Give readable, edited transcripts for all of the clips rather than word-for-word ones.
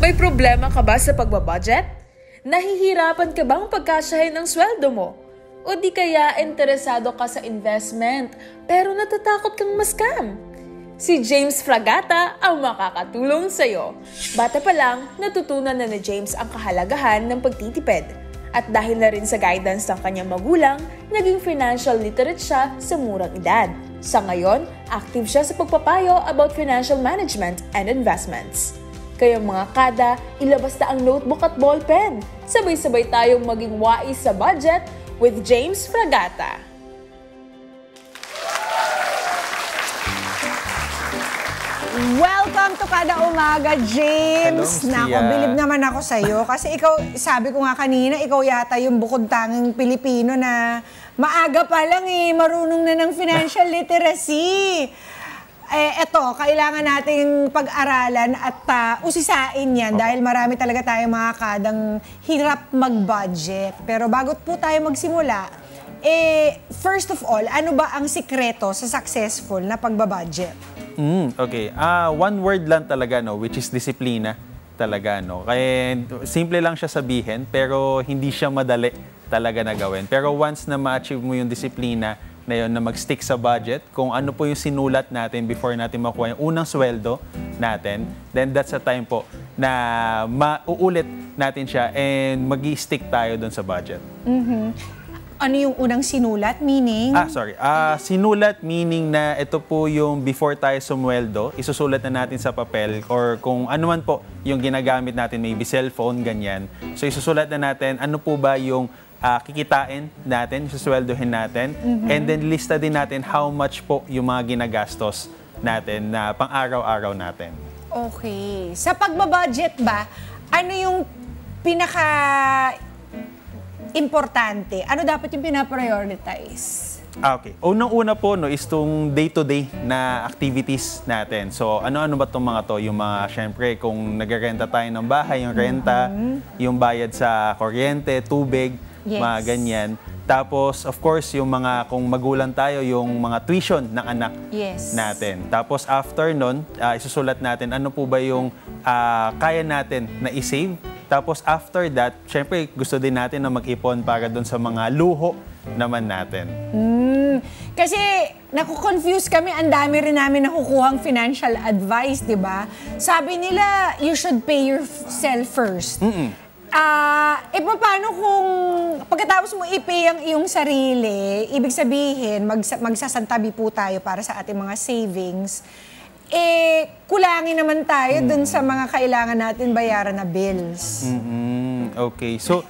May problema ka ba sa pagbabudget? Nahihirapan ka bang pagkasyahin ang sweldo mo? O di kaya interesado ka sa investment pero natatakot kang ma-scam? Si James Fragata ang makakatulong sa'yo. Bata pa lang, natutunan na ni James ang kahalagahan ng pagtitipid. At dahil na rin sa guidance ng kanyang magulang, naging financial literate siya sa murang edad. Sa ngayon, active siya sa pagpapayo about financial management and investments. Kaya mga kada, ilabas na ang notebook at ballpen. Sabay-sabay tayong maging wais sa budget with James Fragata. Welcome to Kada Umaga, James. Nako, bilib naman ako sa'yo. Kasi ikaw, sabi ko nga kanina, ikaw yata yung bukod-tanging Pilipino na maaga pa lang marunong na ng financial literacy. Eto, kailangan nating pag-aralan at usisain yan dahil marami talaga tayong mga kadang hirap mag-budget. Pero bago po tayo magsimula, first of all, ano ba ang sikreto sa successful na pagbabudget? Okay. One word lang talaga, no, which is disiplina talaga, no. Kaya simple lang siya sabihin, pero hindi siya madali talaga na gawin. Pero once na ma-achieve mo yung disiplina na yun, na mag-stick sa budget, kung ano po yung sinulat natin before natin makuha yung unang sweldo natin, then that's the time po na mauulit natin siya and mag-i-stick tayo dun sa budget. Ano yung unang sinulat? Meaning? Sinulat meaning na ito po yung before tayo sumweldo, isusulat na natin sa papel or kung ano man po yung ginagamit natin, maybe cellphone, ganyan. So isusulat na natin ano po ba yung kikitain natin, susweldohin natin, and then lista din natin how much po yung mga ginagastos natin na pang-araw-araw natin. Okay. Sa pagbabudget ba, ano yung importante? Ano dapat yung pinaprioritize? Okay. Unang-una po no, is itong day-to-day na activities natin. So, ano-ano ba itong mga to? Yung mga, syempre, kung nag-renta tayo ng bahay, yung renta, yung bayad sa kuryente, tubig, mga ganyan. Tapos, of course, yung mga, kung magulang tayo, yung mga tuition ng anak natin. Tapos, after nun, isusulat natin ano po ba yung kaya natin na i-save. Tapos after that, syempre gusto din natin na mag-ipon para doon sa mga luho naman natin. Kasi naku-confuse kami, ang dami rin namin nakukuhang financial advice, di ba? Sabi nila, you should pay yourself first. Paano kung pagkatapos mo i-pay ang iyong sarili, ibig sabihin, magsasantabi po tayo para sa ating mga savings, kulangin naman tayo dun sa mga kailangan natin bayaran na bills. Okay. So,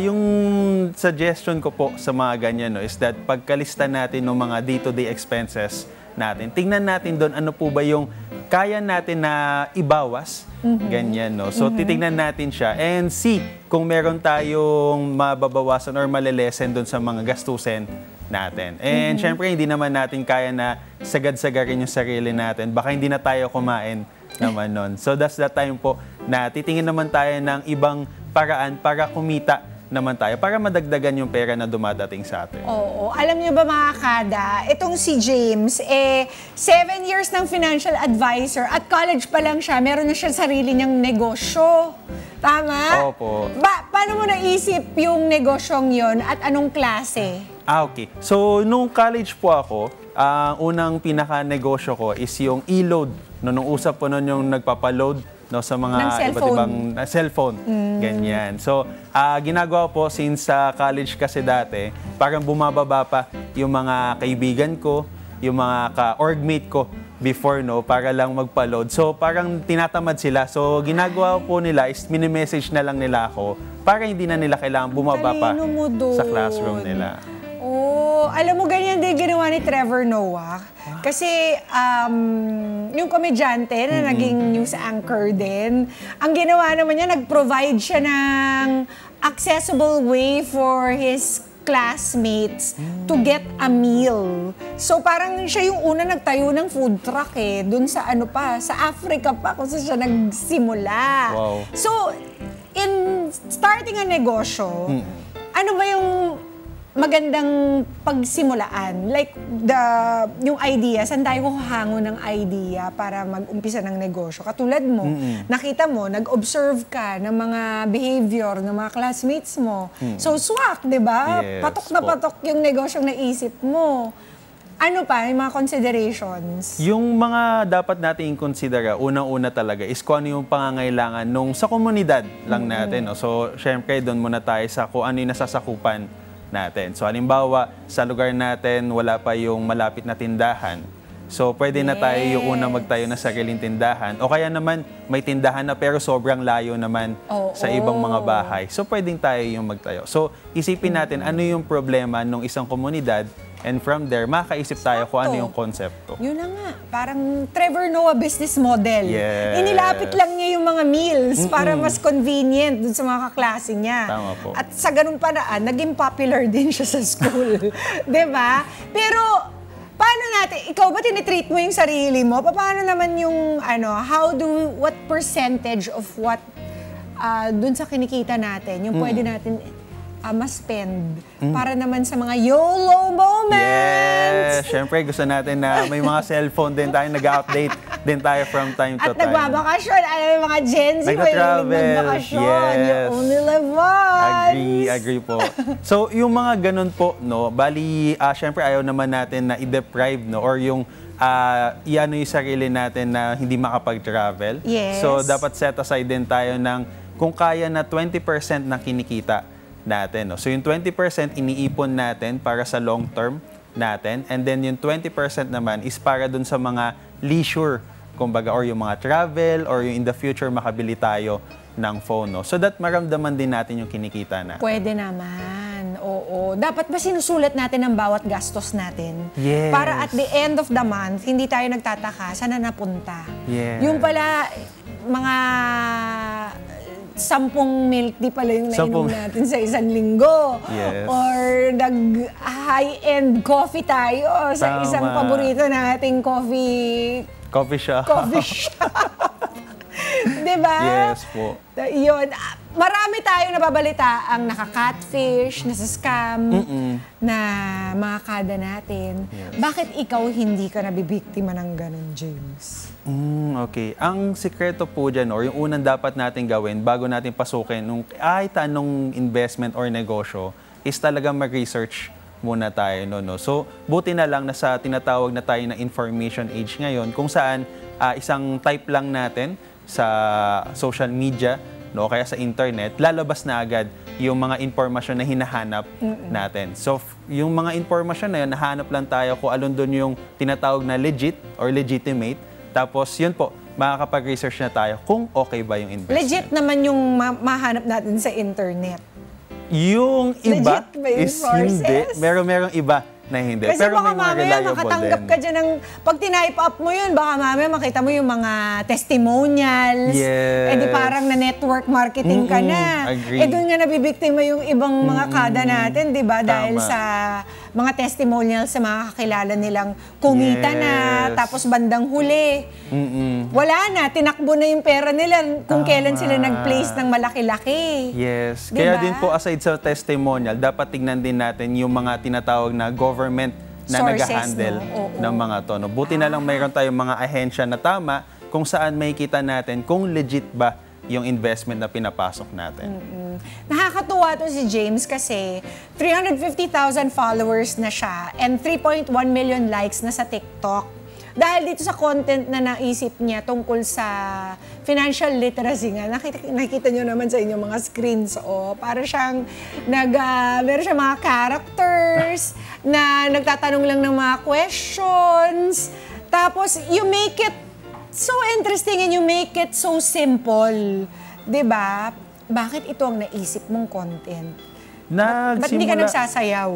yung suggestion ko po sa mga ganyan no, is that pagkalista natin ng mga day-to-day expenses natin, tingnan natin doon ano po ba yung kaya natin na ibawas, ganyan, no? So, titingnan natin siya and see kung meron tayong mababawasan or malilesen doon sa mga gastusin natin. And syempre, hindi naman natin kaya na sagad-sagarin yung sarili natin. Baka hindi na tayo kumain naman nun. So that's the time po na titingin naman tayo ng ibang paraan para kumita naman tayo, para madagdagan yung pera na dumadating sa atin. Oo. Alam niyo ba mga kada, itong si James, 7 years ng financial advisor at college pa lang siya, meron na siya sarili niyang negosyo. Tama? Opo. Paano mo naisip yung negosyong yon at anong klase? Okay. So, nung college po ako, ang unang pinaka-negosyo ko is yung e-load. Nung usap po nun yung nagpapaload sa mga iba't ibang cellphone. Ganyan. So, ginagawa po since sa college kasi dati, parang bumababa pa yung mga kaibigan ko, yung mga ka-orgmate ko before, no, para lang magpa-load. So, parang tinatamad sila. So, ginagawa po nila is mini-message na lang nila ako para hindi na nila kailangan bumaba pa sa classroom nila. Alam mo, ganyan din ginawa ni Trevor Noah. Kasi yung komedyante na naging news anchor din, ang ginawa naman niya, nag-provide siya ng accessible way for his classmates to get a meal. So parang siya yung una nagtayo ng food truck dun sa sa Africa pa kung saan siya nagsimula. Wow. So, in starting a negosyo, ano ba yung magandang pagsimulaan. Like, yung idea, saan tayo hahango ng idea para mag-umpisa ng negosyo? Katulad mo, nakita mo, nag-observe ka ng mga behavior ng mga classmates mo. So, swak, di ba? Yes, patok na patok yung negosyong naisip mo. Ano pa, yung mga considerations? Yung mga dapat natin consider, unang-una talaga, is kung ano yung pangangailangan nung sa komunidad lang natin. No? So, syempre, doon muna tayo sa kung ano yung nasasakupan natin. So, halimbawa, sa lugar natin, wala pa yung malapit na tindahan. So, pwede na tayo yung una magtayo ng sariling tindahan. O kaya naman, may tindahan na pero sobrang layo naman sa ibang mga bahay. So, pwedeng tayo yung magtayo. So, isipin natin ano yung problema ng isang komunidad. And from there, makaisip tayo kung ano yung konsepto. Yun na nga. Parang Trevor Noah business model. Yes. Inilapit lang niya yung mga meals para mas convenient dun sa mga kaklase niya. Tama po. At sa ganung paraan, naging popular din siya sa school. Diba? Pero, paano natin, ikaw ba tinitreat mo yung sarili mo? Paano naman yung, what percentage of what dun sa kinikita natin, yung pwede natin ma-spend para naman sa mga YOLO moments. Yes! Siyempre, gusto natin na may mga cellphone din tayo, nag-update din tayo from time to time. At nagbabakasyon. Alam mo, mga Gen Z, magbabakasyon. Yes. You only live once. Agree po. So, yung mga ganun po, no, bali, siyempre, ayaw naman natin na i-deprive, no, or yung iano yung sarili natin na hindi makapag-travel. Yes. So, dapat set aside din tayo ng kung kaya na 20% ng kinikita natin. No? So, yung 20% iniipon natin para sa long term natin. And then, yung 20% naman is para dun sa mga leisure, kumbaga, or yung mga travel, or yung in the future makabili tayo ng phone. No? So that maramdaman din natin yung kinikita natin. Pwede naman. Oo. Dapat ba sinusulat natin ang bawat gastos natin? Yes. Para at the end of the month, hindi tayo nagtataka saan na napunta. Yes. Yung pala, mga 10 milk tea pala yung nainom natin sa isang linggo. Yes. Or nag-high-end coffee tayo sa isang paborito nating coffee shop. Diba? Yes po. Yun. Marami tayong nababalita ang nakaka-catfish, nasa-scam, na mga kada natin. Yes. Bakit ikaw hindi ka nabibiktima ng ganun, James? Okay. Ang sikreto po dyan, or yung unang dapat natin gawin bago natin pasukin nung kahit anong investment or negosyo, is talagang mag-research muna tayo. No? So, buti na lang na sa tinatawag na tayo na information age ngayon, kung saan isang type lang natin sa social media, no, kaya sa internet, lalabas na agad yung mga impormasyon na hinahanap natin. So, yung mga impormasyon na yun, nahanap lang tayo kung alon doon yung tinatawag na legit or legitimate. Tapos, yun po, makakapag-research na tayo kung okay ba yung investment. Legit naman yung mahanap natin sa internet. Yung iba Legit ba yung is hindi. Merong iba na hindi. Kasi pero baka may mga mamaya reliable makatanggap din. ka dyan ng, pag tinype up mo yun, baka mamaya makita mo yung mga testimonials. Yes. Di parang na network marketing ka na. Agree. Doon nga nabibiktima yung ibang mga kada natin, di ba? Dahil Tama. sa mga testimonials sa mga kakilala nilang kumita na, tapos bandang huli. Wala na, tinakbo na yung pera nila kung kailan sila nag-place ng malaki-laki. Yes. Diba? Kaya din po, aside sa testimonial, dapat tignan din natin yung mga tinatawag na government na Sources, nag-handle no? Oo. ng mga to. No? Buti na lang mayroon tayong mga ahensya na tama kung saan makikita natin kung legit ba yung investment na pinapasok natin. Nakakatuwa to si James kasi 350,000 followers na siya and 3.1 million likes na sa TikTok. Dahil dito sa content na naisip niya tungkol sa financial literacy nga, nakita nyo naman sa inyong mga screens, para siyang, meron siyang mga characters na nagtatanong lang ng mga questions. Tapos, you make it so interesting and you make it so simple. Diba? Bakit ito ang naisip mong content? Ba't hindi ka nagsasayaw?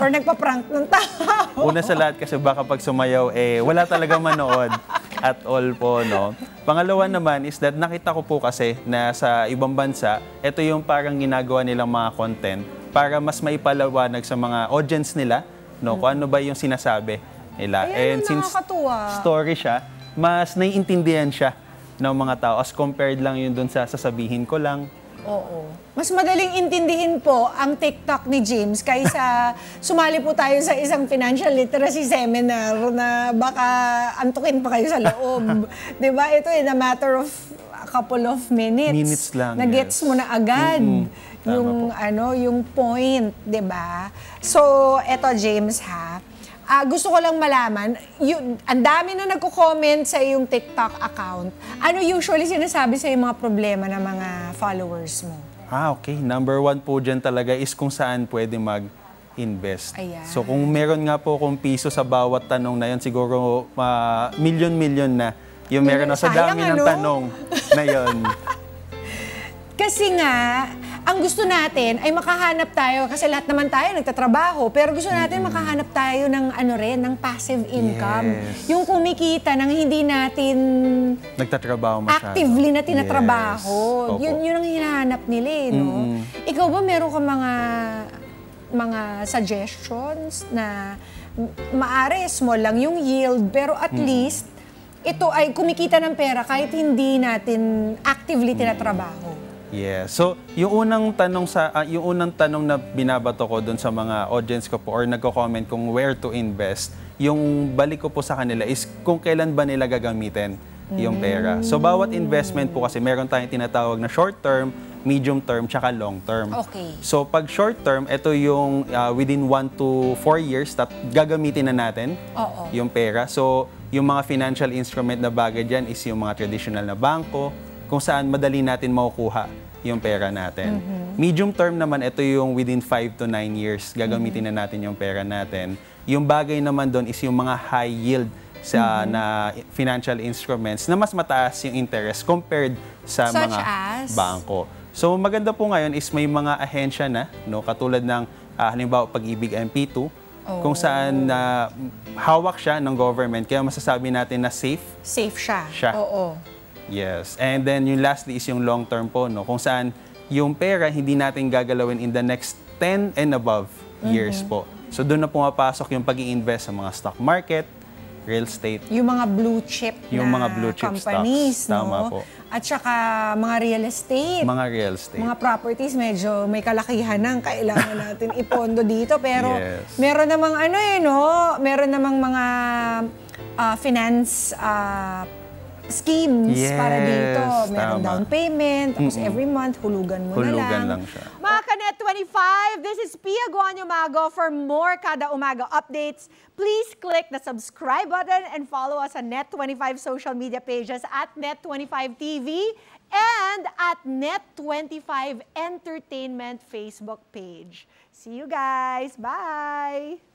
Or nagpa-prank ng tao? Una sa lahat kasi baka pag sumayaw, wala talagang manood at all po, no? Pangalawa naman is that nakita ko po kasi na sa ibang bansa, ito yung parang ginagawa nilang mga content para mas maipalawanag sa mga audience nila, no? Kung ano ba yung sinasabi nila. Ayan, And since nakakatuwa. story siya, mas naiintindihan siya ng mga tao as compared lang yun dun sa sasabihin ko lang, Oo. Mas madaling intindihin po ang TikTok ni James kaysa sumali po tayo sa isang financial literacy seminar na baka antukin pa kayo sa loob. 'Di ba? Ito in a matter of a couple of minutes. Minutes lang, Na-gets yes. mo na agad yung yung point, 'di ba? So, eto James ha. Gusto ko lang malaman, ang dami na nagko-comment sa iyong TikTok account. Ano usually sinasabi sa mga problema ng mga followers mo? Okay. Number 1 po dyan talaga is kung saan pwede mag-invest. Ayan. So kung meron nga po kung piso sa bawat tanong na yun, siguro milyon-milyon na yung meron na sa Sayang, dami ng ano? tanong na yun. Kasi nga, ang gusto natin ay makahanap tayo, kasi lahat naman tayo nagtatrabaho, pero gusto natin makahanap tayo ng ng passive income. Yes. Yung kumikita nang hindi natin Nagtatrabaho masyado. actively na tinatrabaho. Yes. Opo. Yun ang hinahanap nila no? Ikaw ba meron ka mga suggestions na maaari small lang yung yield, pero at least ito ay kumikita ng pera kahit hindi natin actively tinatrabaho? Yeah. So, yung unang tanong na binabato ko doon sa mga audience ko po or nagko-comment kung where to invest, yung balik ko po sa kanila is kung kailan ba nila gagamitin yung pera. So, bawat investment po kasi meron tayong tinatawag na short term, medium term, tsaka long term. Okay. So, pag short term, ito yung within 1 to 4 years gagamitin na natin yung pera. So, yung mga financial instrument na bagay dyan is yung mga traditional na bangko, kung saan madali natin makukuha yung pera natin. Medium term naman, ito yung within 5 to 9 years, gagamitin na natin yung pera natin. Yung bagay naman doon is yung mga high yield na financial instruments na mas mataas yung interest compared sa Such mga as? bangko. So maganda po ngayon is may mga ahensya na, katulad ng halimbawa Pag-ibig MP2, kung saan hawak siya ng government, kaya masasabi natin na safe. Safe siya. Oo. Yes. And then yung lastly is yung long term po, kung saan yung pera hindi natin gagalawin in the next 10 and above years po. So doon na pumapasok yung pag-i-invest sa mga stock market, real estate. Yung mga blue chip Yung na mga blue chip companies, stocks. Tama po. At saka mga real estate. Mga real estate. Mga properties, medyo may kalakihan ng kailangan natin ipondo dito. Pero Yes. meron namang meron namang mga finance schemes para dito. Yes, Meron tama. down payment, tapos every month, hulugan mo Hulugan na lang siya. Mga Kanet 25, this is Pia Guanyo Mago. For more Kada Umaga updates, please click the subscribe button and follow us on Net25 social media pages at Net25 TV and at Net25 Entertainment Facebook page. See you guys. Bye!